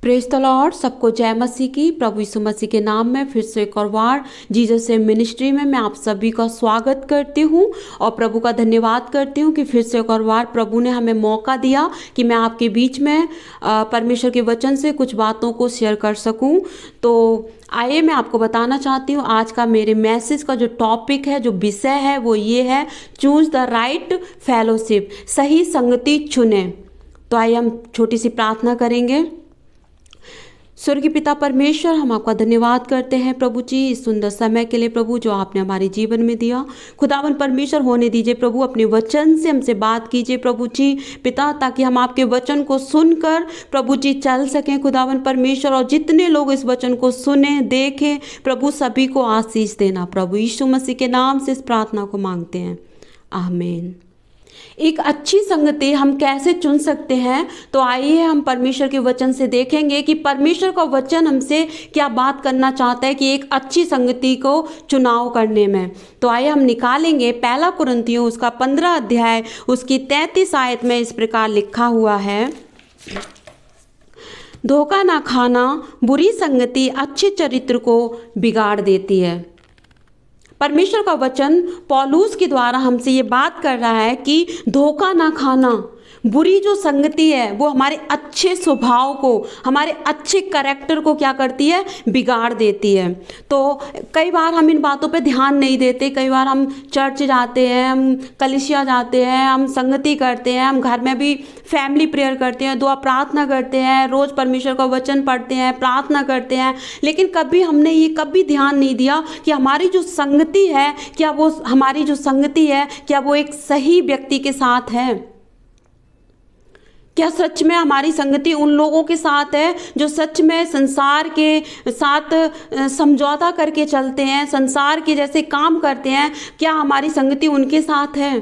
Praise the Lord. सबको जय मसीह की। प्रभु यीशु मसीह के नाम में फिर से एक और बार जीसस से मिनिस्ट्री में मैं आप सभी का स्वागत करती हूँ और प्रभु का धन्यवाद करती हूँ कि फिर से एक और बार प्रभु ने हमें मौका दिया कि मैं आपके बीच में परमेश्वर के वचन से कुछ बातों को शेयर कर सकूँ। तो आइए मैं आपको बताना चाहती हूँ आज का मेरे मैसेज का जो टॉपिक है, जो विषय है वो ये है, चूज द राइट फेलोशिप, सही संगति चुने। तो आइए हम छोटी सी प्रार्थना करेंगे। स्वर्गीय पिता परमेश्वर, हम आपका धन्यवाद करते हैं प्रभु जी इस सुंदर समय के लिए प्रभु जो आपने हमारे जीवन में दिया। खुदावन परमेश्वर होने दीजिए प्रभु, अपने वचन से हमसे बात कीजिए प्रभु जी पिता, ताकि हम आपके वचन को सुनकर प्रभु जी चल सकें खुदावन परमेश्वर। और जितने लोग इस वचन को सुने देखें प्रभु, सभी को आशीष देना प्रभु। यीशु मसीह के नाम से इस प्रार्थना को मांगते हैं, आमीन। एक अच्छी संगति हम कैसे चुन सकते हैं, तो आइए हम परमेश्वर के वचन से देखेंगे कि परमेश्वर का वचन हमसे क्या बात करना चाहता है कि एक अच्छी संगति को चुनाव करने में। तो आइए हम निकालेंगे पहला कुरिन्थियों उसका 15 अध्याय उसकी 33 आयत में इस प्रकार लिखा हुआ है, धोखा ना खाना, बुरी संगति अच्छे चरित्र को बिगाड़ देती है। परमेश्वर का वचन पौलुस के द्वारा हमसे ये बात कर रहा है कि धोखा ना खाना, बुरी जो संगति है वो हमारे अच्छे स्वभाव को, हमारे अच्छे कैरेक्टर को क्या करती है, बिगाड़ देती है। तो कई बार हम इन बातों पे ध्यान नहीं देते। कई बार हम चर्च जाते हैं, हम कलीसिया जाते हैं, हम संगति करते हैं, हम घर में भी फैमिली प्रेयर करते हैं, दुआ प्रार्थना करते हैं, रोज़ परमेश्वर का वचन पढ़ते हैं, प्रार्थना करते हैं, लेकिन कभी हमने ये कभी ध्यान नहीं दिया कि हमारी जो संगति है, क्या वो हमारी जो संगति है क्या वो एक सही व्यक्ति के साथ है। क्या सच में हमारी संगति उन लोगों के साथ है जो सच में संसार के साथ समझौता करके चलते हैं, संसार के जैसे काम करते हैं। क्या हमारी संगति उनके साथ है?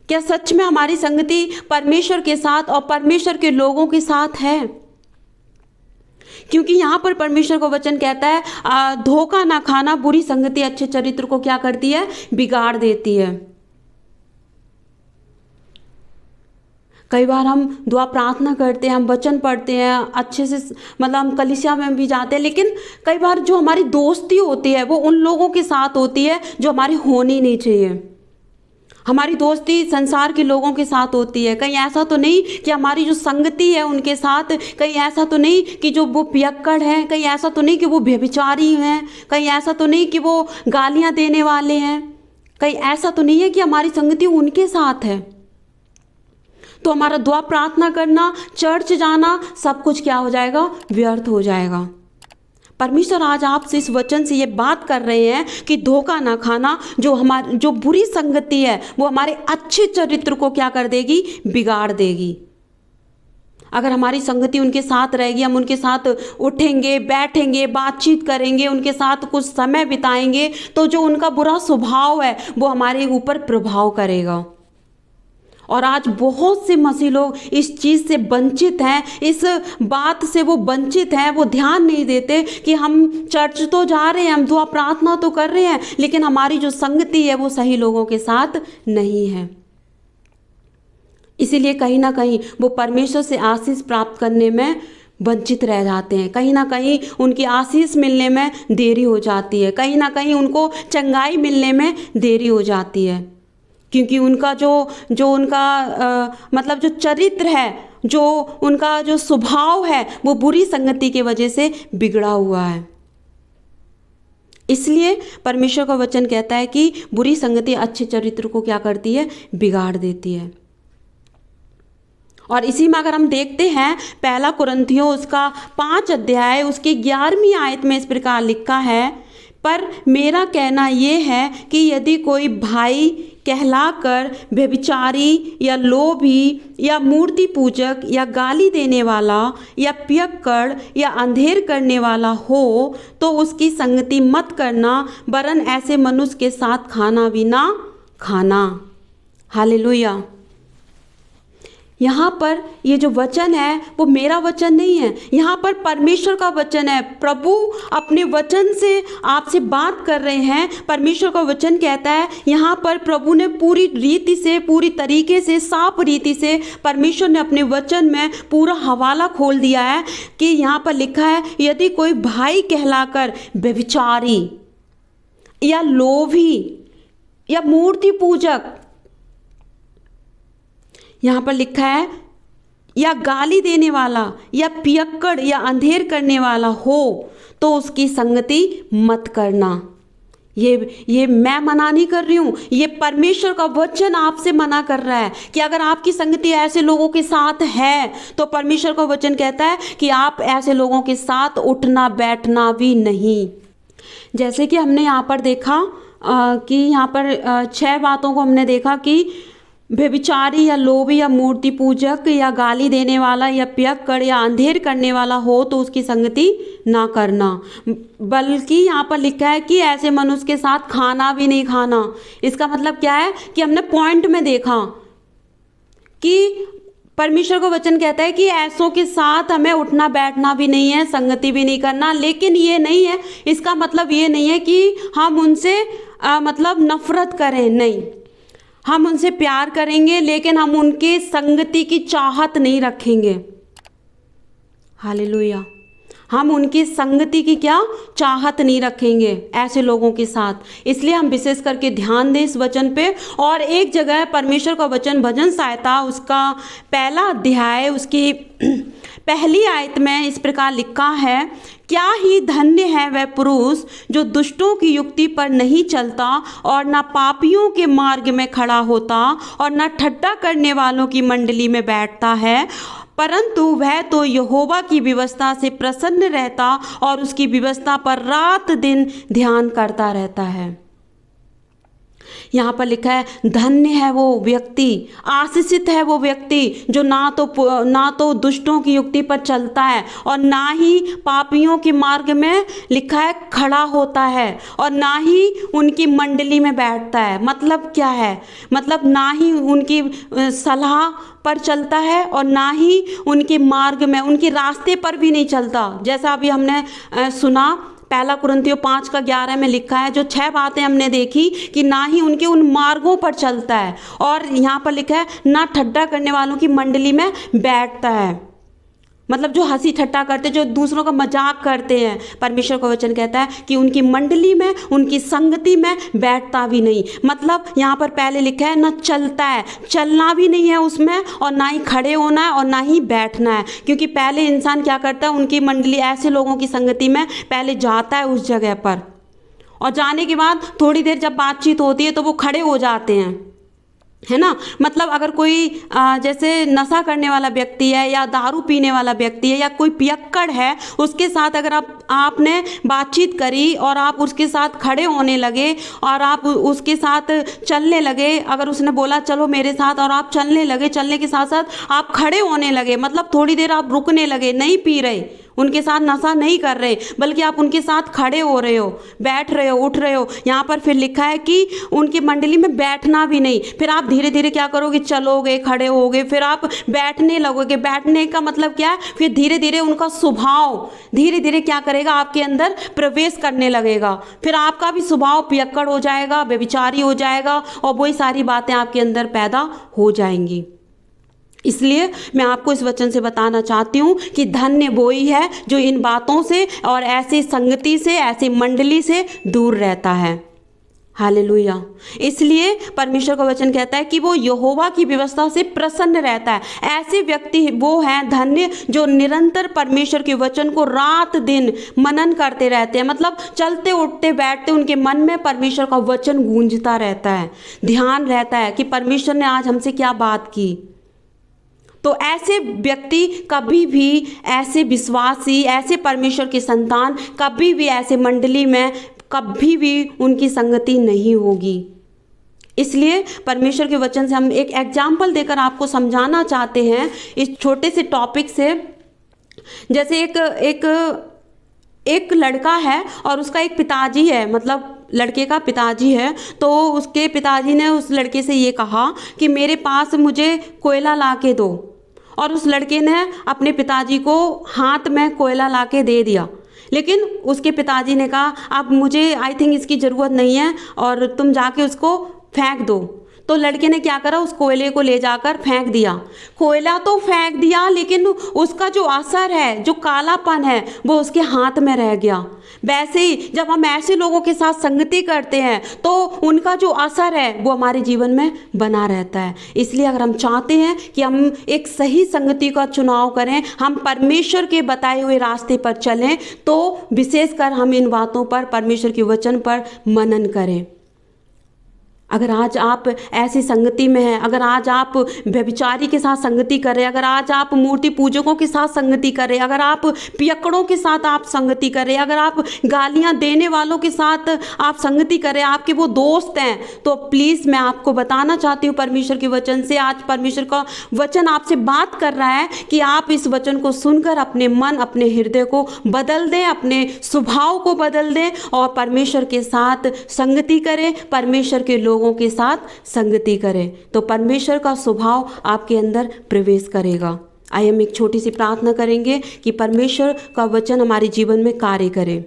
क्या सच में हमारी संगति परमेश्वर के साथ और परमेश्वर के लोगों के साथ है? क्योंकि यहाँ पर परमेश्वर का वचन कहता है धोखा ना खाना, बुरी संगति अच्छे चरित्र को क्या करती है, बिगाड़ देती है। कई बार हम दुआ प्रार्थना करते हैं, हम वचन पढ़ते हैं अच्छे से, मतलब हम कलीसिया में भी जाते हैं, लेकिन कई बार जो हमारी दोस्ती होती है वो उन लोगों के साथ होती है जो हमारी होनी नहीं चाहिए। हमारी दोस्ती संसार के लोगों के साथ होती है। कहीं ऐसा तो नहीं कि हमारी जो संगति है उनके साथ, कहीं ऐसा तो नहीं कि जो वो पियक्कड़ हैं, कहीं ऐसा तो नहीं कि वो व्यभिचारी हैं, कहीं ऐसा तो नहीं कि वो गालियाँ देने वाले हैं, कहीं ऐसा तो नहीं है कि हमारी संगति उनके साथ है। तो हमारा दुआ प्रार्थना करना, चर्च जाना, सब कुछ क्या हो जाएगा, व्यर्थ हो जाएगा। परमेश्वर आज आपसे इस वचन से ये बात कर रहे हैं कि धोखा ना खाना, जो बुरी संगति है वो हमारे अच्छे चरित्र को क्या कर देगी, बिगाड़ देगी। अगर हमारी संगति उनके साथ रहेगी, हम उनके साथ उठेंगे, बैठेंगे, बातचीत करेंगे, उनके साथ कुछ समय बिताएंगे, तो जो उनका बुरा स्वभाव है वो हमारे ऊपर प्रभाव करेगा। और आज बहुत से मसीह लोग इस चीज़ से वंचित हैं, इस बात से वो वंचित हैं। वो ध्यान नहीं देते कि हम चर्च तो जा रहे हैं, हम दुआ प्रार्थना तो कर रहे हैं, लेकिन हमारी जो संगति है वो सही लोगों के साथ नहीं है। इसीलिए कहीं ना कहीं वो परमेश्वर से आशीष प्राप्त करने में वंचित रह जाते हैं। कहीं ना कहीं उनकी आशीष मिलने में देरी हो जाती है, कहीं ना कहीं उनको चंगाई मिलने में देरी हो जाती है, क्योंकि उनका जो उनका मतलब जो चरित्र है, जो उनका जो स्वभाव है वो बुरी संगति की वजह से बिगड़ा हुआ है। इसलिए परमेश्वर का वचन कहता है कि बुरी संगति अच्छे चरित्र को क्या करती है, बिगाड़ देती है। और इसी में अगर हम देखते हैं पहला कुरिन्थियों उसका 5 अध्याय उसकी 11वीं आयत में इस प्रकार लिखा है, पर मेरा कहना ये है कि यदि कोई भाई कहलाकर व्यभिचारी या लोभी या मूर्ति पूजक या गाली देने वाला या पियक्कड़ या अंधेर करने वाला हो तो उसकी संगति मत करना, वरन ऐसे मनुष्य के साथ खाना भी ना खाना। हालेलुया। यहाँ पर ये जो वचन है वो मेरा वचन नहीं है, यहाँ पर परमेश्वर का वचन है। प्रभु अपने वचन से आपसे बात कर रहे हैं। परमेश्वर का वचन कहता है, यहाँ पर प्रभु ने पूरी रीति से, पूरी तरीके से, साफ रीति से परमेश्वर ने अपने वचन में पूरा हवाला खोल दिया है कि यहाँ पर लिखा है, यदि कोई भाई कहलाकर व्यभिचारी या लोभी या मूर्ति पूजक, यहाँ पर लिखा है, या गाली देने वाला या पियक्कड़ या अंधेर करने वाला हो तो उसकी संगति मत करना। ये मैं मना नहीं कर रही हूँ, ये परमेश्वर का वचन आपसे मना कर रहा है कि अगर आपकी संगति ऐसे लोगों के साथ है तो परमेश्वर का वचन कहता है कि आप ऐसे लोगों के साथ उठना बैठना भी नहीं। जैसे कि हमने यहाँ पर देखा कि यहाँ पर 6 बातों को हमने देखा कि व्यभिचारी या लोभी या मूर्ति पूजक या गाली देने वाला या पियक्कड़ या अंधेर करने वाला हो तो उसकी संगति ना करना। बल्कि यहाँ पर लिखा है कि ऐसे मनुष्य के साथ खाना भी नहीं खाना। इसका मतलब क्या है कि हमने पॉइंट में देखा कि परमेश्वर का वचन कहता है कि ऐसों के साथ हमें उठना बैठना भी नहीं है, संगति भी नहीं करना। लेकिन ये नहीं है, इसका मतलब ये नहीं है कि हम उनसे मतलब नफरत करें, नहीं, हम उनसे प्यार करेंगे लेकिन हम उनके संगति की चाहत नहीं रखेंगे। हालेलुया। हम उनकी संगति की क्या चाहत नहीं रखेंगे ऐसे लोगों के साथ। इसलिए हम विशेष करके ध्यान दें इस वचन पे। और एक जगह परमेश्वर का वचन भजन संहिता उसका 1 अध्याय उसकी 1 आयत में इस प्रकार लिखा है, क्या ही धन्य है वह पुरुष जो दुष्टों की युक्ति पर नहीं चलता और न पापियों के मार्ग में खड़ा होता और न ठट्ठा करने वालों की मंडली में बैठता है, परंतु वह तो यहोवा की व्यवस्था से प्रसन्न रहता और उसकी व्यवस्था पर रात दिन ध्यान करता रहता है। यहाँ पर लिखा है, धन्य है वो व्यक्ति, आशीषित है वो व्यक्ति जो ना तो दुष्टों की युक्ति पर चलता है और ना ही पापियों के मार्ग में लिखा है खड़ा होता है और ना ही उनकी मंडली में बैठता है। मतलब क्या है? मतलब ना ही उनकी सलाह पर चलता है और ना ही उनके मार्ग में, उनके रास्ते पर भी नहीं चलता। जैसा अभी हमने सुना 1 कुरिन्थियों 5:11 में लिखा है, जो 6 बातें हमने देखी कि ना ही उनके उन मार्गों पर चलता है और यहाँ पर लिखा है ना ठट्ठा करने वालों की मंडली में बैठता है। मतलब जो हंसी ठट्ठा करते, जो दूसरों का मजाक करते हैं, परमेश्वर का वचन कहता है कि उनकी मंडली में, उनकी संगति में बैठता भी नहीं। मतलब यहाँ पर पहले लिखा है ना चलता है, चलना भी नहीं है उसमें और ना ही खड़े होना है और ना ही बैठना है। क्योंकि पहले इंसान क्या करता है, उनकी मंडली ऐसे लोगों की संगति में पहले जाता है उस जगह पर और जाने के बाद थोड़ी देर जब बातचीत होती है तो वो खड़े हो जाते हैं, है ना। मतलब अगर कोई जैसे नशा करने वाला व्यक्ति है या दारू पीने वाला व्यक्ति है या कोई पियक्कड़ है, उसके साथ अगर आपने बातचीत करी और आप उसके साथ खड़े होने लगे और आप उसके साथ चलने लगे, अगर उसने बोला चलो मेरे साथ और आप चलने लगे, चलने के साथ साथ आप खड़े होने लगे, मतलब थोड़ी देर आप रुकने लगे, नहीं पी रहे, उनके साथ नशा नहीं कर रहे, बल्कि आप उनके साथ खड़े हो रहे हो, बैठ रहे हो, उठ रहे हो। यहाँ पर फिर लिखा है कि उनकी मंडली में बैठना भी नहीं। फिर आप धीरे धीरे क्या करोगे, चलोगे, खड़े होगे, फिर आप बैठने लगोगे। बैठने का मतलब क्या है, फिर धीरे धीरे उनका स्वभाव धीरे धीरे क्या करेगा, आपके अंदर प्रवेश करने लगेगा। फिर आपका भी स्वभाव पियक्कड़ हो जाएगा, व्यभिचारी हो जाएगा और वही सारी बातें आपके अंदर पैदा हो जाएंगी। इसलिए मैं आपको इस वचन से बताना चाहती हूँ कि धन्य वही है जो इन बातों से और ऐसी संगति से, ऐसी मंडली से दूर रहता है। हालेलुया। इसलिए परमेश्वर का वचन कहता है कि वो यहोवा की व्यवस्था से प्रसन्न रहता है। ऐसे व्यक्ति वो हैं धन्य जो निरंतर परमेश्वर के वचन को रात दिन मनन करते रहते हैं। मतलब चलते उठते बैठते उनके मन में परमेश्वर का वचन गूंजता रहता है, ध्यान रहता है कि परमेश्वर ने आज हमसे क्या बात की। तो ऐसे व्यक्ति कभी भी, ऐसे विश्वासी, ऐसे परमेश्वर के संतान कभी भी ऐसे मंडली में कभी भी उनकी संगति नहीं होगी। इसलिए परमेश्वर के वचन से हम एक एग्जाम्पल देकर आपको समझाना चाहते हैं इस छोटे से टॉपिक से। जैसे एक लड़का है और उसका एक पिताजी है, मतलब लड़के का पिताजी है। तो उसके पिताजी ने उस लड़के से ये कहा कि मेरे पास मुझे कोयला ला के दो। और उस लड़के ने अपने पिताजी को हाथ में कोयला लाके दे दिया, लेकिन उसके पिताजी ने कहा अब मुझे आई थिंक इसकी ज़रूरत नहीं है और तुम जाके उसको फेंक दो। तो लड़के ने क्या करा, उस कोयले को ले जाकर फेंक दिया। कोयला तो फेंक दिया, लेकिन उसका जो असर है, जो कालापन है, वो उसके हाथ में रह गया। वैसे ही जब हम ऐसे लोगों के साथ संगति करते हैं तो उनका जो असर है वो हमारे जीवन में बना रहता है। इसलिए अगर हम चाहते हैं कि हम एक सही संगति का चुनाव करें, हम परमेश्वर के बताए हुए रास्ते पर चलें, तो विशेषकर हम इन बातों पर, परमेश्वर के वचन पर मनन करें। अगर आज आप ऐसी संगति में हैं, अगर आज आप व्यभिचारी के साथ संगति कर रहे हैं, अगर आज आप मूर्ति पूजकों के साथ संगति कर रहे हैं, अगर आप पियक्कड़ों के साथ आप संगति कर रहे हैं, अगर आप गालियां देने वालों के साथ आप संगति कर रहे हैं, आपके वो दोस्त हैं, तो प्लीज़ मैं आपको बताना चाहती हूँ परमेश्वर के वचन से, आज परमेश्वर का वचन आपसे बात कर रहा है कि आप इस वचन को सुनकर अपने मन, अपने हृदय को बदल दें, अपने स्वभाव को बदल दें और परमेश्वर के साथ संगति करें, परमेश्वर के लोगों के साथ संगति करें, तो परमेश्वर का स्वभाव आपके अंदर प्रवेश करेगा। आइए हम एक छोटी सी प्रार्थना करेंगे कि परमेश्वर का वचन हमारे जीवन में कार्य करे।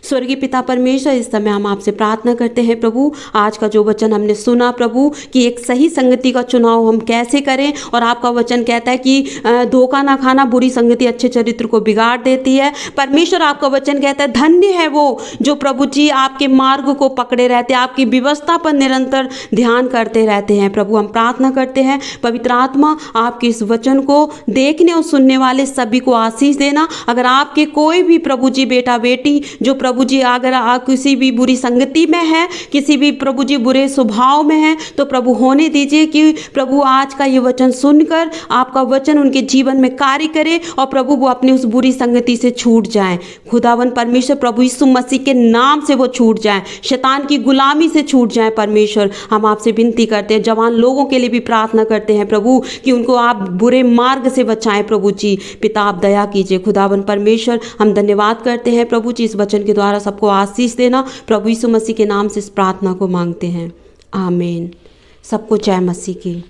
स्वर्गीय पिता परमेश्वर, इस समय हम आपसे प्रार्थना करते हैं प्रभु, आज का जो वचन हमने सुना प्रभु, कि एक सही संगति का चुनाव हम कैसे करें, और आपका वचन कहता है कि धोखा ना खाना, बुरी संगति अच्छे चरित्र को बिगाड़ देती है। परमेश्वर, आपका वचन कहता है धन्य है वो जो प्रभु जी आपके मार्ग को पकड़े रहते हैं, आपकी व्यवस्था पर निरंतर ध्यान करते रहते हैं। प्रभु हम प्रार्थना करते हैं, पवित्र आत्मा आपके इस वचन को देखने और सुनने वाले सभी को आशीष देना। अगर आपके कोई भी प्रभु जी बेटा बेटी जो प्रभु जी अगर आप किसी भी बुरी संगति में है, किसी भी प्रभु जी बुरे स्वभाव में है, तो प्रभु होने दीजिए कि प्रभु आज का ये वचन सुनकर आपका वचन उनके जीवन में कार्य करे और प्रभु वो अपनी उस बुरी संगति से छूट जाए। खुदावन परमेश्वर, प्रभु यीशु मसीह के नाम से वो छूट जाए, शैतान की गुलामी से छूट जाए। परमेश्वर हम आपसे विनती करते हैं, जवान लोगों के लिए भी प्रार्थना करते हैं प्रभु कि उनको आप बुरे मार्ग से बचाएं। प्रभु जी पिता आप दया कीजिए। खुदावन परमेश्वर हम धन्यवाद करते हैं प्रभु जी, इस वचन के द्वारा सबको आशीष देना। प्रभु यीशु मसीह के नाम से इस प्रार्थना को मांगते हैं, आमीन। सबको जय मसीह की।